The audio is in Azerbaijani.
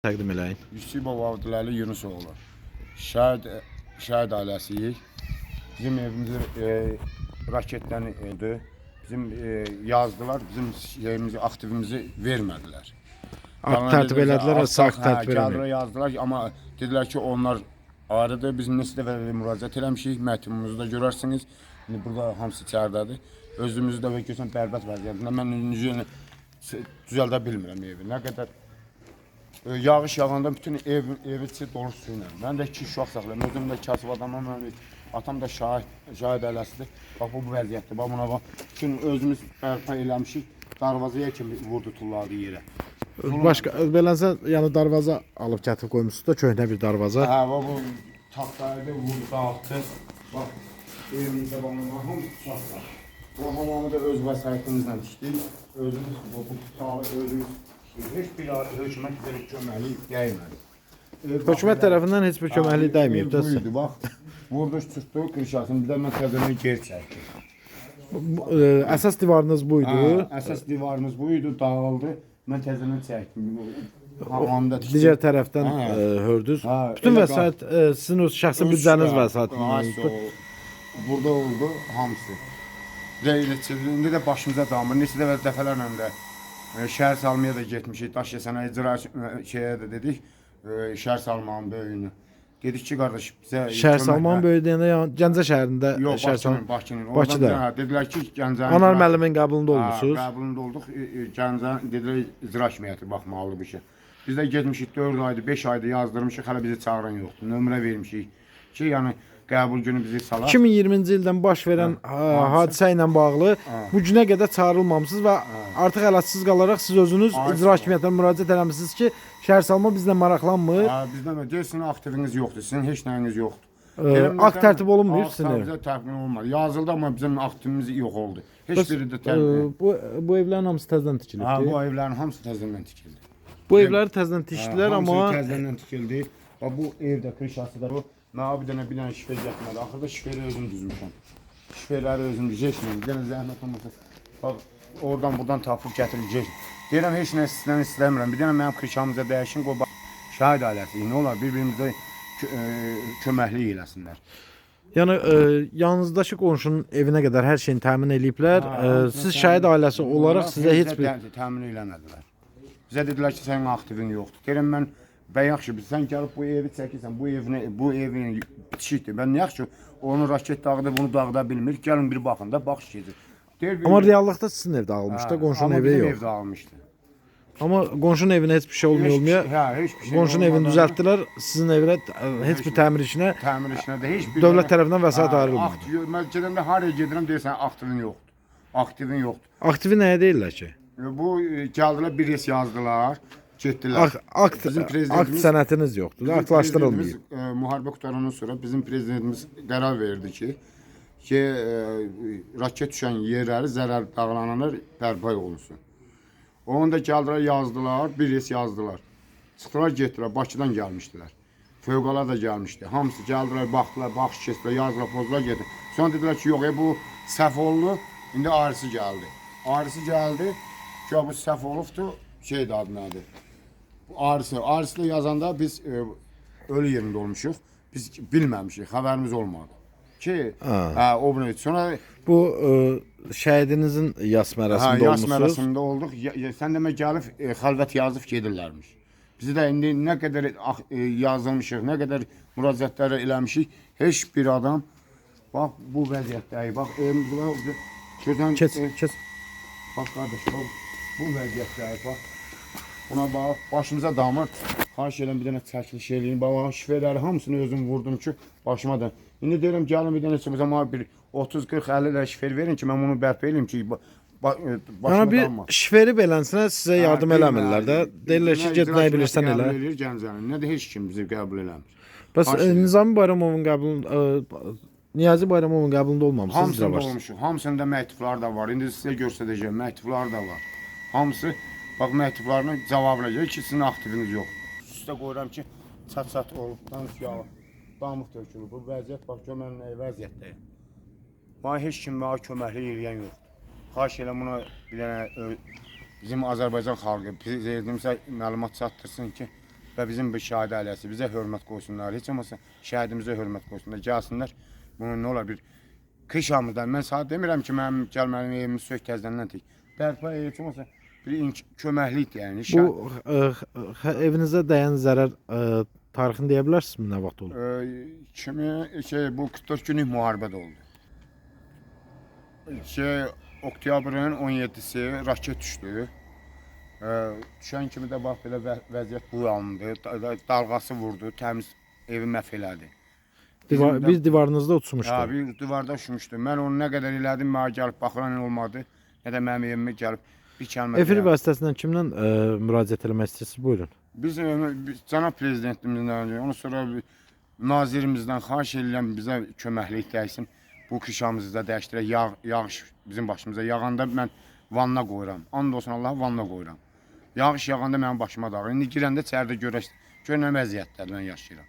Təqdim eləyin. Yusubov Avduləli Yunusoğlu. Şəhid ailəsiyik. Bizim evimizi raketdən öldü. Bizim yazdılar, bizim şeyimizi, aktivimizi vermədilər. Akt tərtib elədilər, sağ tərtib eləmədilər. Yazdılar amma dedilər ki, onlar ayrıdır. Biz neçə dəfə müraciət eləmişik, məktubumuzu da görərsiniz. İndi burada hamısı içəridədir. Özümüzü də görsən bərbad vəziyyətində. Mən düzəldə bilmirəm evi. Nə qədər yağış yağanda bütün evi dolu suyla. Mən də 2 uşaq saxlayıram. Özüm də kasıb adamam. Atam da şahid ailəsidir. Bax bu vəziyyətdir. Bax buna bax. Bütün özümüz bərpa eləmişik. Darvazaya kimi vurdu tulladı yerə. Başqa belənsə yəni darvaza alıb gətirib qoymusunuz da köhnə bir darvaza. Hə, bax bu taxtayı vurdu, dağıtdı. Bax evimizdə baxın çatlar. Bu hamamı da öz vəsaitimizlə tikdik. Özümüz bu tutağı özümüz heç bir hökumət verib köməklik dəymədi. Hökumət tərəfindən heç bir köməklik dəyməyib də. Buydu, bax. Vurdu, tutdu, qırşasını. Bir də mən təzəni geri çəkdim. Əsas divarınız buydu. Əsas divarımız buydu, dağıldı. Mən təzəni çəkdim. Hamamda tikdim. Digər tərəfdən hördünüz. Bütün vəsait sizin öz şəxsi büdcəniz vəsaitindən. Burada oldu hamısı. İndi də başımıza damır. Neçə dəfələrlə də şəhər salmaya da getmişik. Daş yesənə icra şeyə də dedik. Şəhər salmanın böyüyünü. Dedik ki, qardaş bizə şəhər salmanın böyüyü deyəndə Gəncə şəhərində şəhər salmanın Bakının. Bakıda. Dedilər ki, Gəncənin Anar müəllimin qəbulunda olmusunuz. Qəbulunda olduq. Gəncə dedilər icra hakimiyyəti baxmalı bir şey. Biz də getmişik 4 aydır, 5 aydır yazdırmışıq, hələ bizi çağıran yoxdur. Nömrə vermişik ki, yəni qəbul günü bizi salar. 2020-ci ildən baş verən hadisə ilə bağlı bu günə qədər çağırılmamısınız və artıq əlacısız qalaraq siz özünüz icra hakimiyyətinə müraciət eləmisiniz ki, şəhər salma bizlə maraqlanmır. Bizdən deyirsin aktiviniz yoxdur, sizin heç nəyiniz yoxdur. Akt tərtib olunmuyor sizin ev. Bizə tərtib olunmadı. Yazıldı amma bizim aktivimiz yox oldu. Heç biri də tərtib. Bu evlərin hamısı təzədən tikilibdi. Bu evlərin hamısı təzədən tikildi. Bu evləri təzədən tikdilər amma təzədən tikildi. Bu evdə krişası da bu. Mən bir dənə şifer gətirmədi. Axırda şiferi özüm düzmüşəm. Şiferləri özüm düzmüşəm. Bir dənə zəhmət olmasa. Bax, oradan buradan tapıb gətirib gətir. Deyirəm, heç nə sizdən istəmirəm. Bir dənə mənim krişamıza dəyişin, qoy bax. Şahid ailəsi, nə olar, bir-birimizə köməklik eləsinlər. Yəni, yanınızdakı qonşunun evinə qədər hər şeyini təmin eləyiblər. Siz şəhid ailəsi olaraq sizə heç bir təmin eləmədilər. Bizə dedilər ki, sənin aktivin yoxdur. Deyirəm, mən bə yaxşı, sən gəlib bu evi çəkirsən, bu evin bitişikdir. Mən yaxşı, onu raket dağıdır, bunu dağıda bilmir. Gəlin bir baxın da, baxış gedir. Amma reallıqda sizin ev dağılmışdı, qonşunun evi yox. Amma ev dağılmışdı. Amma qonşunun evinə heç bir şey olmuyor. Qonşunun evini düzəltdilər, sizin evinə heç bir təmir işinə də heç bir dövlət tərəfindən vəsait ayrılmadı. Mən gedəndə haraya gedirəm deyirsən, aktivin yoxdur. Aktivin yoxdur. Aktivi nəyə deyirlər ki? Bu gəldilər, bir res yazdılar. Getdilər. Akt sənətiniz yoxdur, aktlaşdırılmıyor. Müharibə qutarandan sonra bizim prezidentimiz qərar verdi ki, raket düşən yerləri, zərər dağılananlar bərpa olunsun. Onu da gəldilər, yazdılar, bir res yazdılar. Çıxdılar, getdilər, Bakıdan gəlmişdilər. Fövqəla da gəlmişdi. Hamısı gəldilər, baxdılar, baxış keçdilər, yazdılar, pozdular, getdilər. Sonra dedilər ki, yox, bu səhv oldu, indi ayrısı gəldi. Ayrısı gəldi ki, bu səhv olubdur, şeydir adı nədir? Arisi da yazanda biz ölü yerində olmuşuq. Biz bilməmişik, xəbərimiz olmadı. Ki, o bunu sonra bu şəhidinizin yas mərasimində olmusunuz. Yas mərasimində olduq. Sən demə gəlib xəlvət yazıb gedirlərmiş. Bizi də indi nə qədər yazılmışıq, nə qədər müraciətləri eləmişik, heç bir adam bax bu vəziyyətdəyik. Bax evimizdə Keç. Bax qardaş, bax bu vəziyyətdəyik, bax. Buna bax, başımıza damır. Xahiş edirəm bir dənə çəkiliş eləyin. Bax, şifrələri hamısını özüm vurdum ki, başıma da. İndi deyirəm, gəlin bir dənə çıxacağım, bir 30-40-50 lira şifrə verin ki, mən bunu bərpa eləyim ki, başıma damır. Bir şifrəri belənsinə sizə yardım eləmirlər də. Deyirlər ki, get nəyi bilirsən elə. Nə də heç kim bizi qəbul eləmir. Bəs Nizami Bayramovun qəbulunda, Niyazi Bayramovun qəbulunda olmamışsınız. Hamısında olmuşuq. Hamısında məktublar da var. İndi sizə göstərəcəm, məktublar da var. Hamısı bax məktublarına cavab verəcək ki, sizin aktiviniz yox. Üstə qoyuram ki, çat-çat olub, danış yağı, damıq tökülür. Bu vəziyyət, bax, görmən vəziyyətdəyim. Bana heç kim mənə köməklik eləyən yoxdur. Xahiş edirəm buna bir dənə bizim Azərbaycan xalqı, prezidentimisə məlumat çatdırsın ki, və bizim bu şəhid ailəsi bizə hörmət qoysunlar. Heç olmasa şəhidimizə hörmət qoysunlar. Gəlsinlər. Bunun nə olar bir qışamızdan. Mən sənə demirəm ki, mənim gəlməlim evimiz sök təzədən tik. Bərpa heç olmasa bir köməklik yəni. Bu evinizə dəyən zərər tarixini deyə bilərsinizmi nə vaxt olub? Bu 44 günlük müharibə də oldu. Oktyabrın 17-si raket düşdü. Düşən kimi də bax belə vəziyyət bu alındı. Dalğası vurdu, təmiz evi məhv elədi. Bir divarınızda uçmuşdu. Ha, bir divarda uçmuşdu. Mən onu nə qədər elədim, mənə gəlib baxılan olmadı. Nə də mənim evimə gəlib bir kəlmə. Efir vasitəsilə kimdən müraciət eləmək istəyirsiniz? Buyurun. Biz cənab prezidentimizdən, ondan sonra nazirimizdən xahiş edirəm bizə köməklik dəysin. Bu kışamızı da dəyişdirək. Yağış bizim başımıza yağanda mən vanna qoyuram. And olsun Allah vanna qoyuram. Yağış yağanda mənim başıma dağılır. İndi girəndə içəridə görən vəziyyətlər mən yaşayıram.